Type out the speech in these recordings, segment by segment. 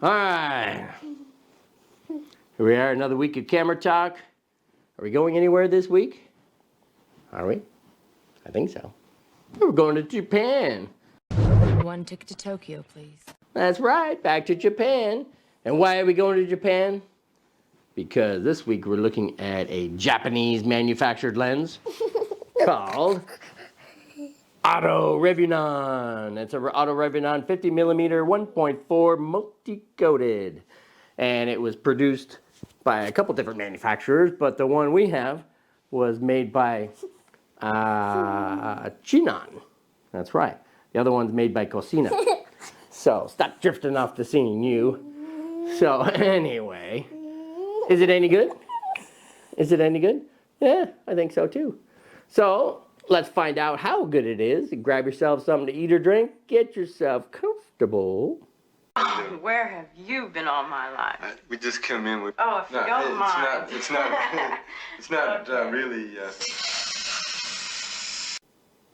All right. Here we are, another week of camera talk. Are we going anywhere this week? Are we? I think so. We're going to Japan. One ticket to Tokyo, please. That's right, back to Japan. And why are we going to Japan? Because this week we're looking at a Japanese manufactured lens called Revuenon. It's an Revuenon 50 millimeter 1.4 multi-coated. And it was produced by a couple different manufacturers, but the one we have was made by Chinon. That's right. The other one's made by Cosina. So stop drifting off the scene, you. So anyway, is it any good? Is it any good? Yeah, I think so too. So let's find out how good it is. Grab yourself something to eat or drink. Get yourself comfortable. Where have you been all my life? We just come in with. Oh, if you don't mind. It's not really.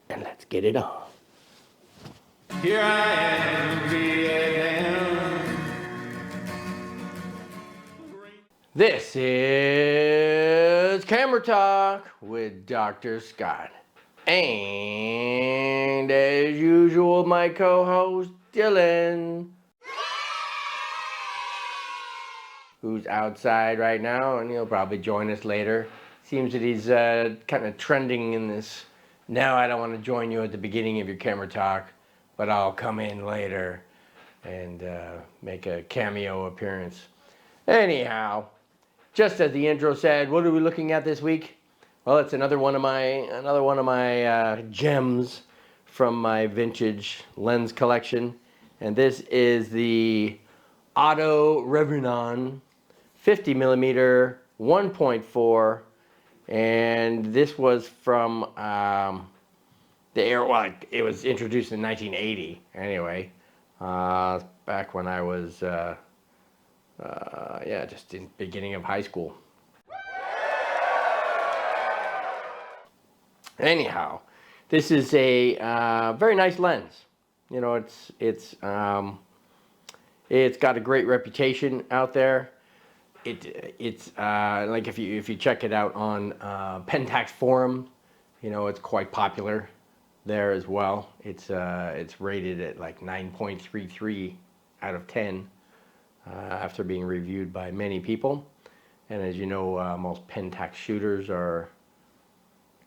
And let's get it on. Here I am, Vietnam. This is Camera Talk with Dr. Scott. And as usual, my co-host, Dylan, who's outside right now, and he'll probably join us later. Seems that he's kind of trending in this, no, I don't want to join you at the beginning of your camera talk, but I'll come in later and make a cameo appearance. Anyhow, just as the intro said, what are we looking at this week? Well, it's another one of my gems from my vintage lens collection, and this is the Revuenon 50 millimeter 1.4, and this was from it was introduced in 1980 anyway, back when I was just in beginning of high school. Anyhow, this is a very nice lens. You know, it's got a great reputation out there. It's like if you check it out on Pentax forum, you know, it's quite popular there as well. It's rated at like 9.33 out of 10 after being reviewed by many people. And as you know, most Pentax shooters are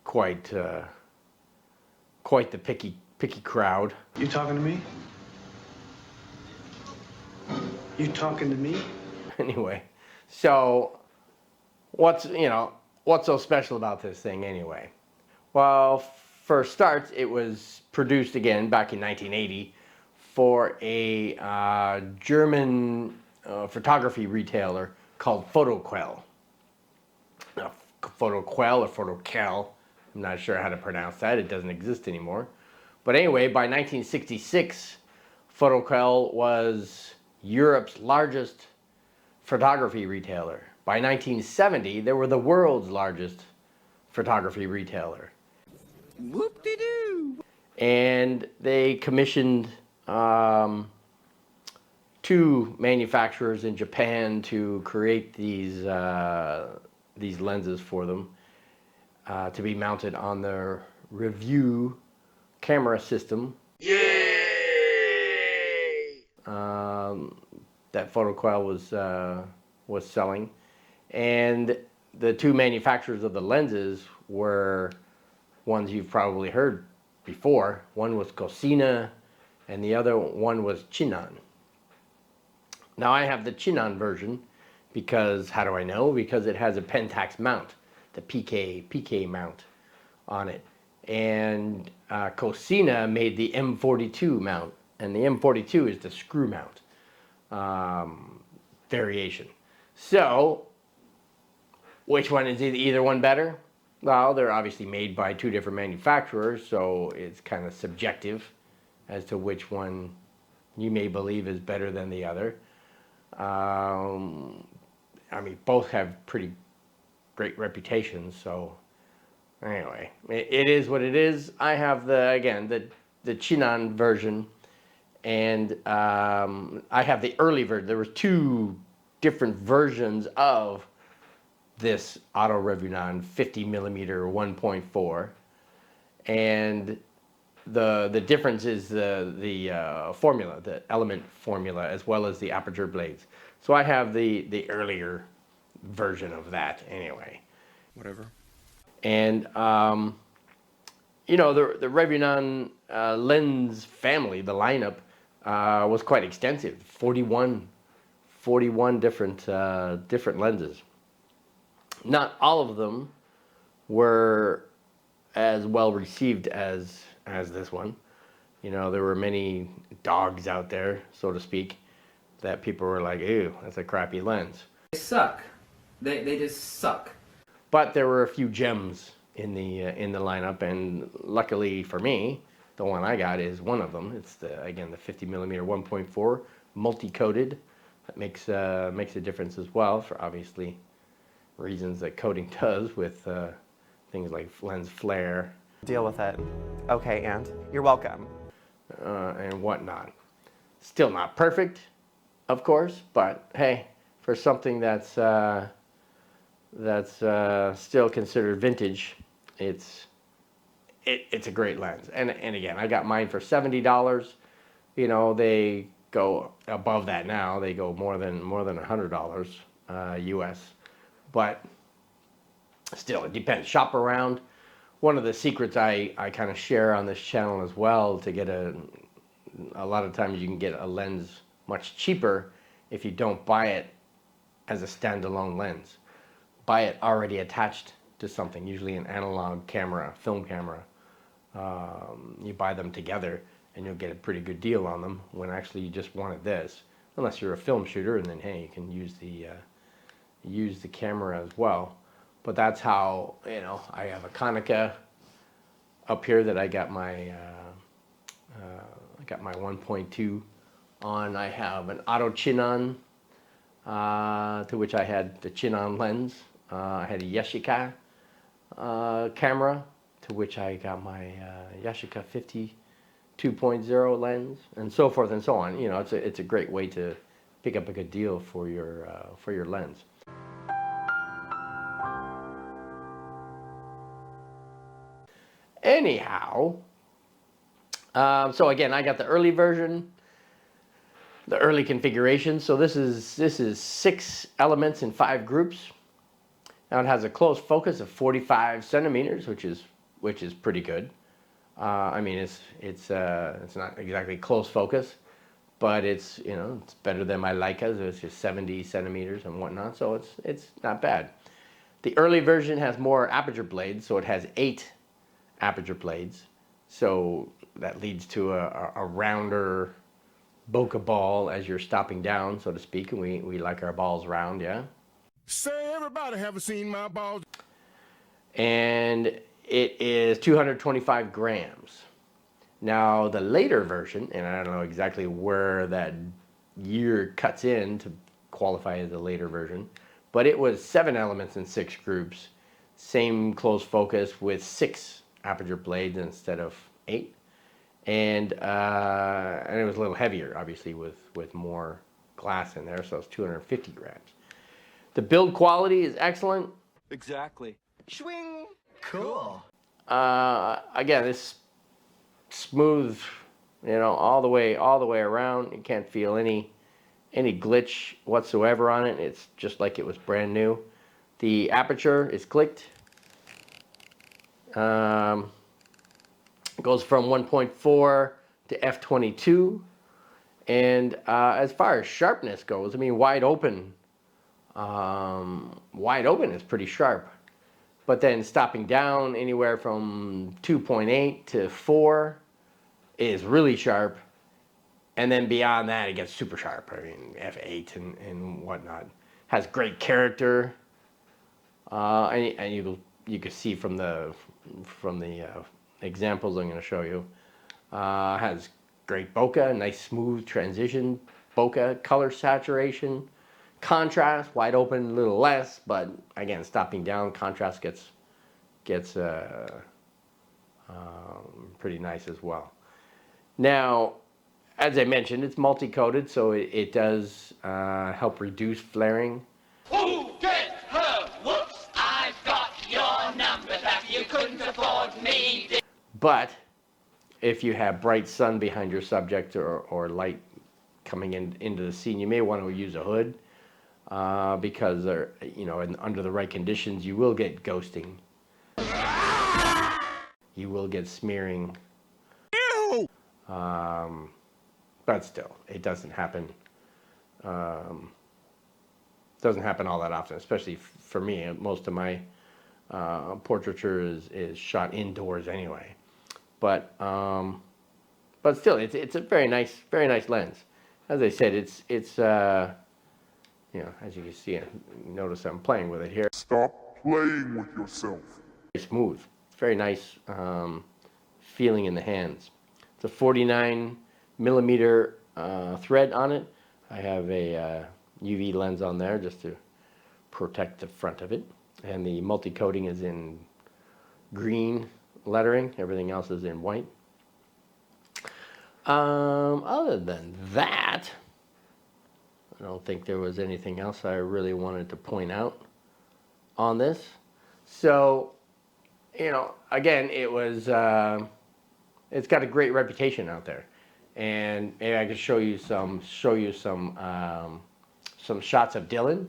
quite the picky crowd. You talking to me? You talking to me? Anyway, so what's so special about this thing anyway? Well, for starts, it was produced again back in 1980 for a German photography retailer called Photoquell. Now, Photoquell or Photoquell, I'm not sure how to pronounce that. It doesn't exist anymore. But anyway, by 1966, Photoquell was Europe's largest photography retailer. By 1970, they were the world's largest photography retailer. Whoop-de-doo! And they commissioned two manufacturers in Japan to create these lenses for them to be mounted on their Revue camera system. Yay! That Photoquell was selling, and the two manufacturers of the lenses were ones you've probably heard before. One was Cosina, and the other one was Chinon. Now I have the Chinon version because, how do I know? Because it has a Pentax mount, the PK mount on it. And Cosina made the M42 mount, and the M42 is the screw mount variation. So, which one is either one better? Well, they're obviously made by two different manufacturers, so it's kind of subjective as to which one you may believe is better than the other. I mean, both have pretty great reputations, so anyway, it is what it is. I have the Chinon version, And I have the early version. There were two different versions of this Auto Revuenon 50 millimeter 1.4, and the difference is the formula, the element formula, as well as the aperture blades. So I have the earlier version of that anyway. Whatever. And you know, the Revuenon lens family, the lineup, was quite extensive. 41 different lenses. Not all of them were as well received as this one. You know, there were many dogs out there, so to speak, that people were like, ew, that's a crappy lens. They suck. They just suck. But there were a few gems in the lineup, and luckily for me, the one I got is one of them. It's again the 50 millimeter 1.4 multi-coated. That makes a difference as well, for obviously reasons that coating does with things like lens flare. Deal with it. Okay, and you're welcome. And whatnot. Still not perfect, of course, but hey, for something that's still considered vintage, it's a great lens. And again, I got mine for $70. You know, they go above that now. They go more than $100 US. But still, it depends. Shop around. One of the secrets I kind of share on this channel as well, to get a lot of times you can get a lens much cheaper if you don't buy it as a standalone lens. Buy it already attached to something, usually an analog camera, film camera. You buy them together and you'll get a pretty good deal on them, when actually you just wanted this. Unless you're a film shooter, and then hey, you can use the camera as well. But that's how, you know, I have a Konica up here that I got my 1.2 on. I have an Auto Chinon, to which I had the Chinon lens. I had a Yashica camera, to which I got my Yashica 52.0 lens, and so forth and so on. You know, it's a great way to pick up a good deal for your lens. Anyhow, so again, I got the early version, the early configuration. So this is 6 elements in 5 groups. Now it has a close focus of 45 centimeters, which is pretty good. I mean, it's not exactly close focus, but it's, you know, it's better than my Leicas. It's just 70 centimeters and whatnot, so it's not bad. The early version has more aperture blades, so it has 8 aperture blades, so that leads to a rounder bokeh ball as you're stopping down, so to speak, and we like our balls round, yeah? Say, everybody haven't seen my balls. And it is 225 grams. Now the later version, and I don't know exactly where that year cuts in to qualify as a later version, but it was 7 elements in 6 groups, same close focus with 6 aperture blades instead of 8, and it was a little heavier, obviously, with more glass in there, so it's 250 grams. The build quality is excellent. Exactly. Swing. Cool. Again, it's smooth, you know, all the way around. You can't feel any glitch whatsoever on it. It's just like it was brand new. The aperture is clicked. It goes from 1.4 to f22, and as far as sharpness goes, I mean, wide open is pretty sharp, but then stopping down anywhere from 2.8 to 4 is really sharp, and then beyond that it gets super sharp. I mean, f8 and whatnot. Has great character, and you can see from the examples I'm going to show you. Has great bokeh, nice smooth transition bokeh, color saturation, contrast, wide open a little less, but again, stopping down, contrast gets pretty nice as well. Now, as I mentioned, it's multi-coated, so it does help reduce flaring. Who gets her? Whoops, I've got your number back. You couldn't afford me. But if you have bright sun behind your subject or light coming into the scene, you may want to use a hood because under the right conditions, you will get ghosting. You will get smearing. Ew! But still, it doesn't happen. Doesn't happen all that often, especially for me. Most of my portraiture is shot indoors anyway. But still, it's a very nice lens. As I said, it's as you can see, notice I'm playing with it here. Stop playing with yourself. Very smooth. It's very nice feeling in the hands. It's a 49 millimeter thread on it. I have a UV lens on there just to protect the front of it. And the multi-coating is in green lettering. Everything else is in white. Other than that, I don't think there was anything else I really wanted to point out on this. So, again, it's got a great reputation out there, and maybe I could show you some shots of Dylan.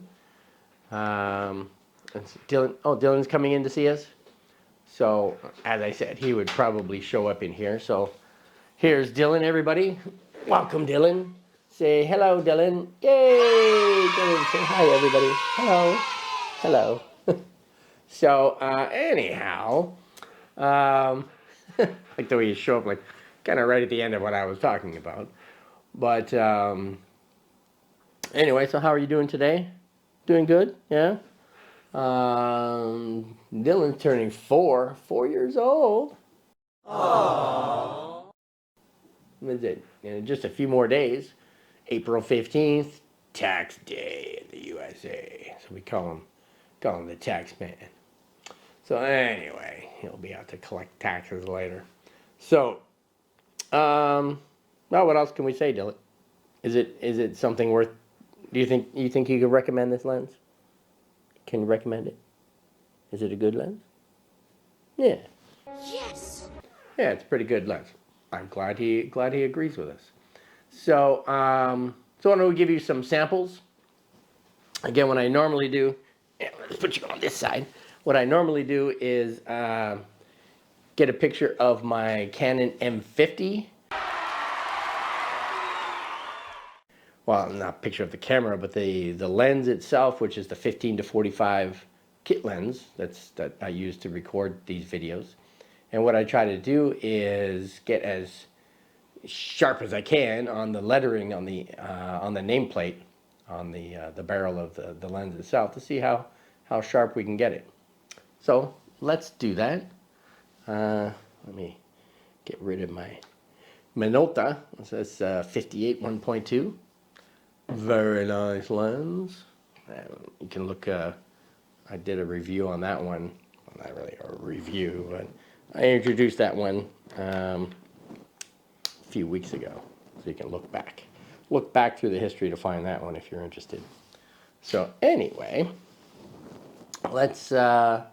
Dylan's coming in to see us. So, as I said, he would probably show up in here. So, here's Dylan, everybody. Welcome, Dylan. Say hello, Dylan. Yay! Dylan, say hi, everybody. Hello. So, anyhow, like the way you show up, like kind of right at the end of what I was talking about. But anyway, so how are you doing today? Doing good? Yeah? Dylan's turning 4 years old. Aww. What is it? In just a few more days, April 15th, tax day in the USA. So we call him the tax man. So anyway, he'll be out to collect taxes later. So, well, what else can we say, Dylan? Is it something worth? Do you think you could recommend this lens? Can you recommend it? Is it a good lens? Yeah. Yes. Yeah, it's a pretty good lens. I'm glad he agrees with us. So, so I'm going to give you some samples. Again, what I normally do, let's put you on this side. What I normally do is get a picture of my Canon M50. Well, not a picture of the camera, but the lens itself, which is the 15 to 45 kit lens that I use to record these videos. And what I try to do is get as sharp as I can on the lettering on the nameplate on the barrel of the lens itself to see how sharp we can get it. So let's do that. Let me get rid of my Minolta. It says 58 1.2. Very nice lens. You can look. I did a review on that one. Well, not really a review, but I introduced that one a few weeks ago, so you can look back through the history to find that one if you're interested. So anyway, let's. So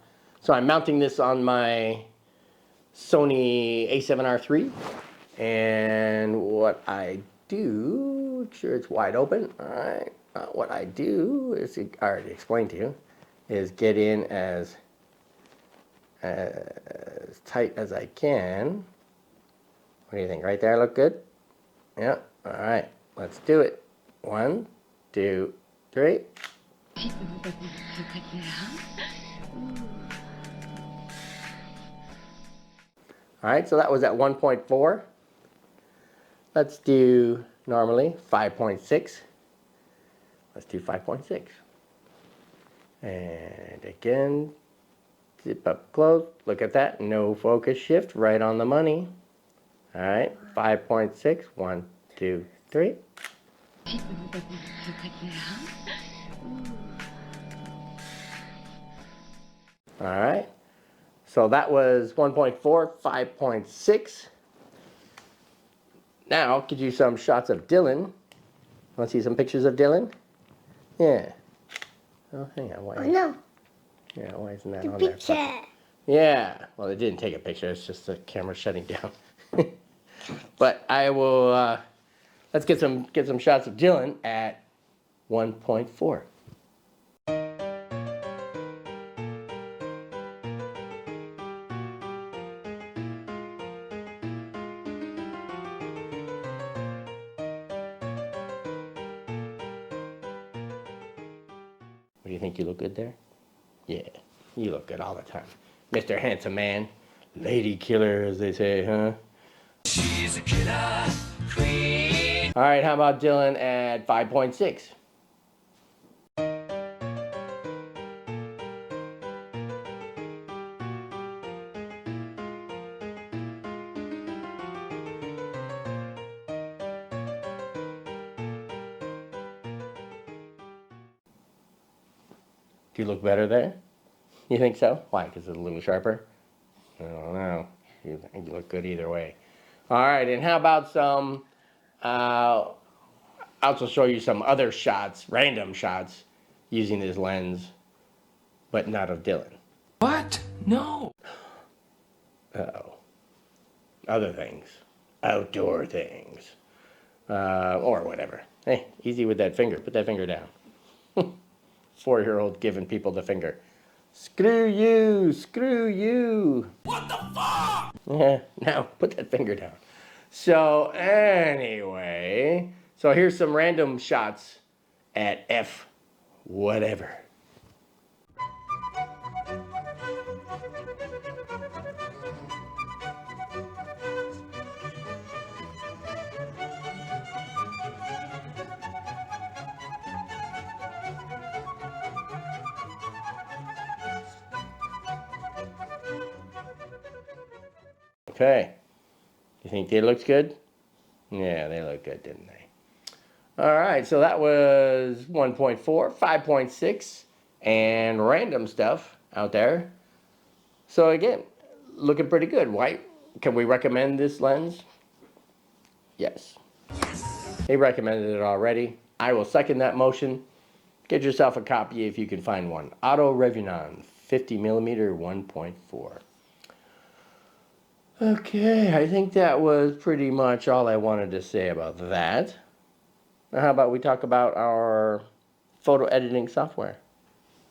I'm mounting this on my Sony A7R III, and what I do, make sure it's wide open. All right. What I do is, I already explained to you, is get in as tight as I can. What do you think? Right there, look good? Yeah. All right. Let's do it. 1, 2, 3. All right. So that was at 1.4. Let's do normally 5.6. Let's do 5.6. And again, zip up close. Look at that. No focus shift. Right on the money. All right. 5.6. 1, 2, 3. All right. So that was 1.4, 5.6. Now, could you some shots of Dylan? Want to see some pictures of Dylan? Yeah. Oh, hang on. Why? Oh no. Yeah, why isn't that The on picture. there? Yeah. Well, it didn't take a picture. It's just the camera shutting down. But I will. Let's get some shots of Dylan at 1.4. What do you think? You look good there? Yeah, you look good all the time. Mr. Handsome Man. Lady killer, as they say, huh? She's a killer queen. All right, how about Dylan at 5.6? Do you look better there? You think so? Why? Because it's a little sharper? I don't know. You look good either way. All right, and how about some, I'll also show you some other shots, random shots, using this lens, but not of Dylan. What? No. Uh-oh. Other things. Outdoor things. Or whatever. Hey, easy with that finger. Put that finger down. 4-year-old giving people the finger. Screw you! Screw you! What the fuck? Yeah, now put that finger down. So anyway, so here's some random shots at F whatever. Okay. You think they looked good? Yeah, they look good, didn't they? All right, so that was 1.4, 5.6, and random stuff out there. So again, looking pretty good. Why? Can we recommend this lens? Yes. They recommended it already. I will second that motion. Get yourself a copy if you can find one. Revuenon 50mm 1.4. Okay, I think that was pretty much all I wanted to say about that. Now, how about we talk about our photo editing software?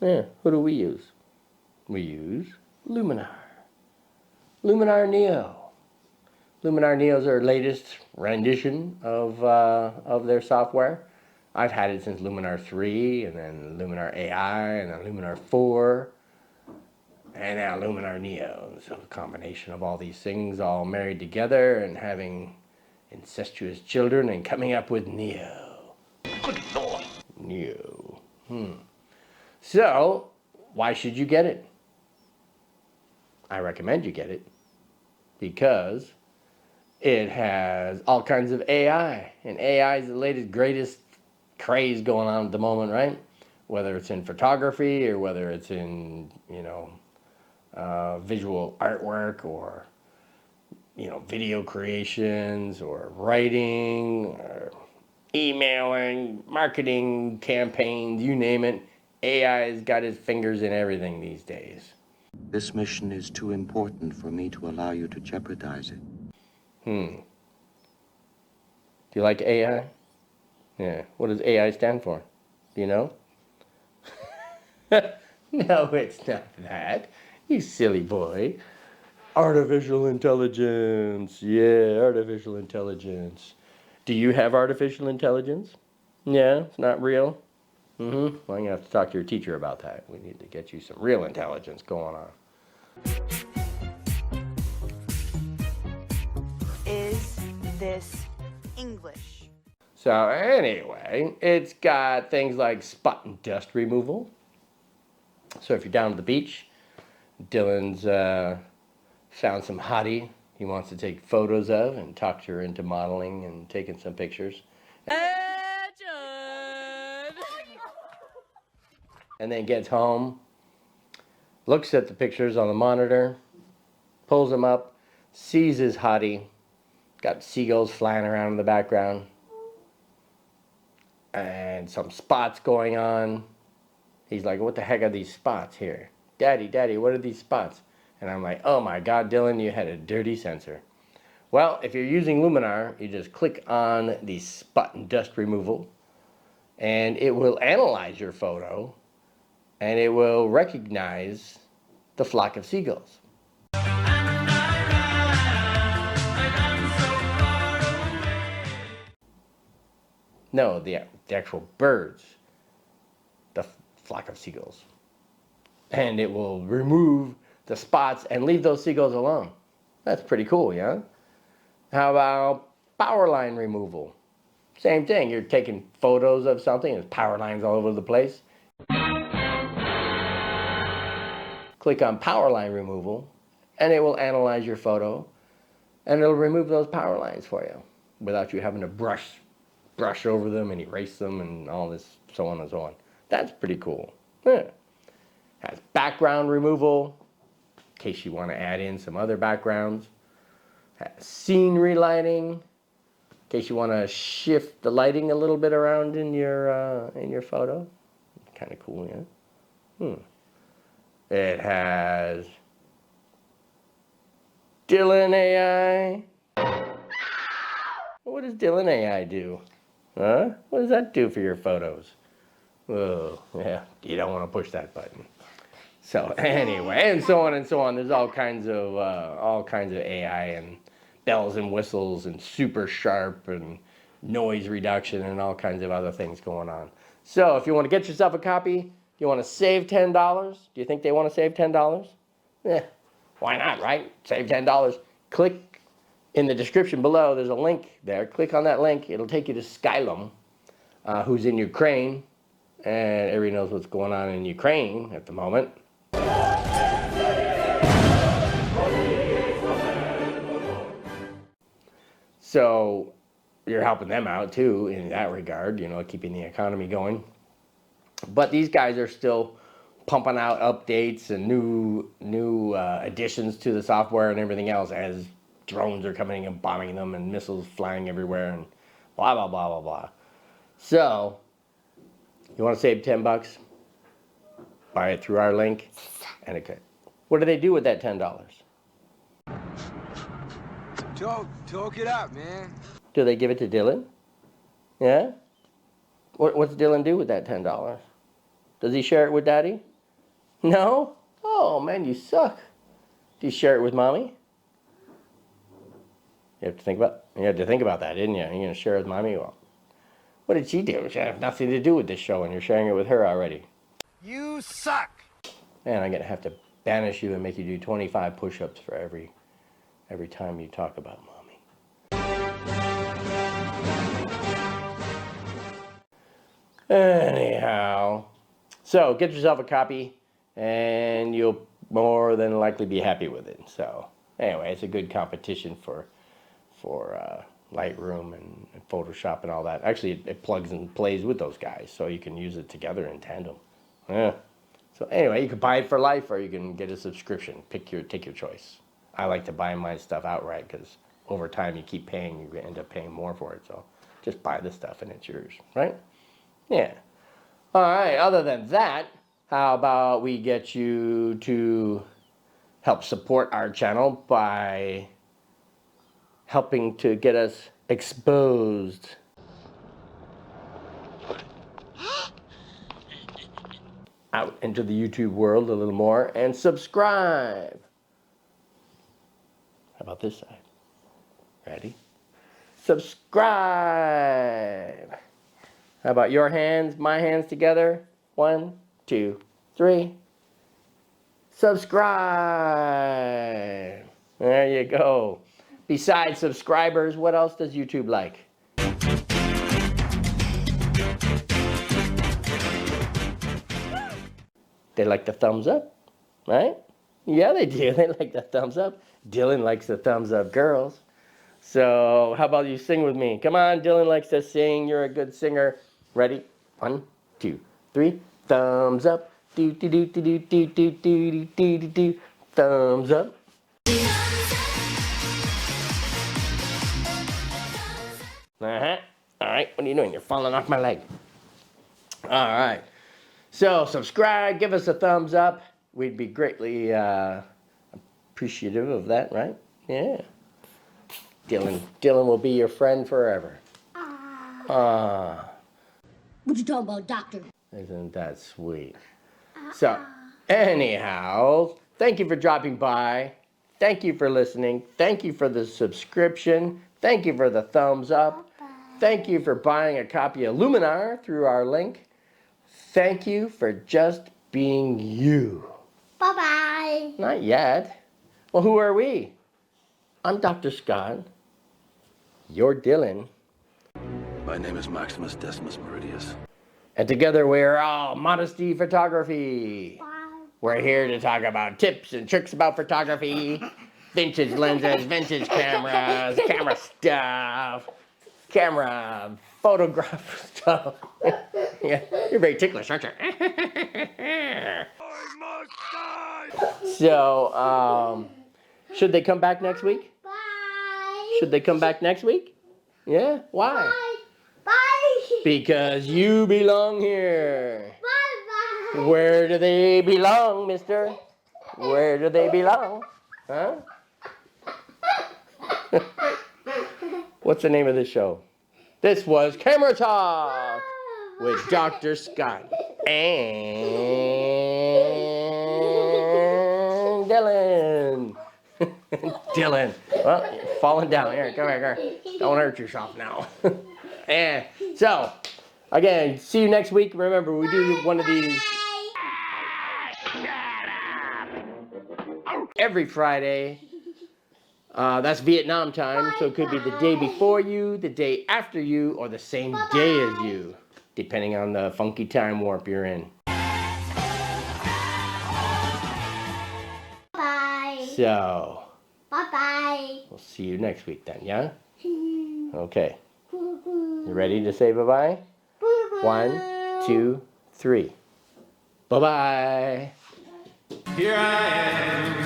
Yeah, who do we use? We use Luminar. Luminar Neo. Luminar Neo is their latest rendition of their software. I've had it since Luminar 3, and then Luminar AI, and then Luminar 4. And now Luminar Neo. So a combination of all these things all married together and having incestuous children and coming up with Neo. Good Lord. Neo. So, why should you get it? I recommend you get it because it has all kinds of AI. And AI is the latest, greatest craze going on at the moment, right? Whether it's in photography or whether it's in, visual artwork or video creations or writing or emailing, marketing campaigns, you name it. AI has got its fingers in everything these days. This mission is too important for me to allow you to jeopardize it. Do you like AI? Yeah. What does AI stand for? Do you know? No, it's not that. You silly boy. Artificial intelligence. Yeah, artificial intelligence. Do you have artificial intelligence? Yeah, it's not real? Well, I'm going to have to talk to your teacher about that. We need to get you some real intelligence going on. Is this English? So anyway, it's got things like spot and dust removal. So if you're down at the beach, Dylan's found some hottie he wants to take photos of and talked her into modeling and taking some pictures. And then gets home, looks at the pictures on the monitor, pulls them up, sees his hottie, got seagulls flying around in the background. And some spots going on. He's like, what the heck are these spots here? Daddy, Daddy, what are these spots? And I'm like, oh my God, Dylan, you had a dirty sensor. Well, if you're using Luminar, you just click on the spot and dust removal, and it will analyze your photo, and it will recognize the flock of seagulls. No, the actual birds, the flock of seagulls. And it will remove the spots and leave those seagulls alone. That's pretty cool, yeah? How about power line removal? Same thing, you're taking photos of something, there's power lines all over the place. Click on power line removal, and it will analyze your photo, and it'll remove those power lines for you without you having to brush over them and erase them and all this, so on and so on. That's pretty cool. Yeah. Has background removal, in case you want to add in some other backgrounds. Has scene relighting, in case you want to shift the lighting a little bit around in your photo. Kind of cool, yeah. It has Dylan AI. What does Dylan AI do? Huh? What does that do for your photos? Oh, yeah, you don't want to push that button. So anyway, and so on and so on. There's all kinds of AI and bells and whistles and super sharp and noise reduction and all kinds of other things going on. So if you want to get yourself a copy, you want to save $10. Do you think they want to save $10? Yeah, why not, right? Save $10. Click in the description below. There's a link there. Click on that link. It'll take you to Skylum, who's in Ukraine, and everybody knows what's going on in Ukraine at the moment. So you're helping them out too in that regard, you know, keeping the economy going. But these guys are still pumping out updates and new additions to the software and everything else as drones are coming and bombing them and missiles flying everywhere and blah, blah, blah, blah, blah. So you want to save $10? Buy it through our link. And it could. What do they do with that $10? Talk it out, man. Do they give it to Dylan? Yeah? What's Dylan do with that $10? Does he share it with Daddy? No? Oh, man, you suck. Do you share it with Mommy? You had to think about that, didn't you? You're going to share it with Mommy? Well, what did she do? She had nothing to do with this show, and you're sharing it with her already. You suck. Man, I'm going to have to banish you and make you do 25 push-ups for every time you talk about Mommy. Anyhow, so get yourself a copy and you'll more than likely be happy with it. So anyway, it's a good competition for Lightroom and Photoshop and all that. Actually, it plugs and plays with those guys, so you can use it together in tandem. Yeah. So anyway, you can buy it for life or you can get a subscription. Take your choice. I like to buy my stuff outright because over time you keep paying, you end up paying more for it. So just buy the stuff and it's yours, right? Yeah. All right, other than that, how about we get you to help support our channel by helping to get us exposed. Out into the YouTube world a little more, and subscribe. How about this side? Ready? Subscribe. How about your hands, my hands together? 1, 2, 3. Subscribe. There you go. Besides subscribers, what else does YouTube like? They like the thumbs up, right? Yeah, they do. They like the thumbs up. Dylan likes the thumbs up girls. So how about you sing with me? Come on, Dylan likes to sing. You're a good singer. Ready? 1, 2, 3. Thumbs up. Do do do do do do do do do do do. Thumbs up. Uh-huh. All right, what are you doing? You're falling off my leg. All right. So subscribe, give us a thumbs up. We'd be greatly appreciative of that, right? Yeah. Dylan will be your friend forever. What you talking about, doctor? Isn't that sweet? So, anyhow, thank you for dropping by. Thank you for listening. Thank you for the subscription. Thank you for the thumbs up. Thank you for buying a copy of Luminar through our link. Thank you for just being you. Bye-bye. Not yet. Well, who are we? I'm Dr. Scott. You're Dylan. My name is Maximus Decimus Meridius. And together we're all Modesty Photography. We're here to talk about tips and tricks about photography, vintage lenses, vintage cameras, camera stuff, camera photograph stuff. Yeah, you're very ticklish, aren't you? So, should they come back next week? Bye. Should they come back next week? Yeah? Why? Bye. Because you belong here. Bye-bye. Where do they belong, mister? Where do they belong? Huh? What's the name of this show? This was Camera Talk with Dr. Scott and Dylan. Dylan. Well, you're falling down. Here, come here. Don't hurt yourself now. And so, again, see you next week. Remember, we do one of these every Friday. That's Vietnam time, so it could be the day before you, the day after you, or the same day as you, depending on the funky time warp you're in. Bye. So, Bye-bye. we'll see you next week then, yeah? Okay. You ready to say bye-bye? 1, 2, 3. Bye-bye. Here I am,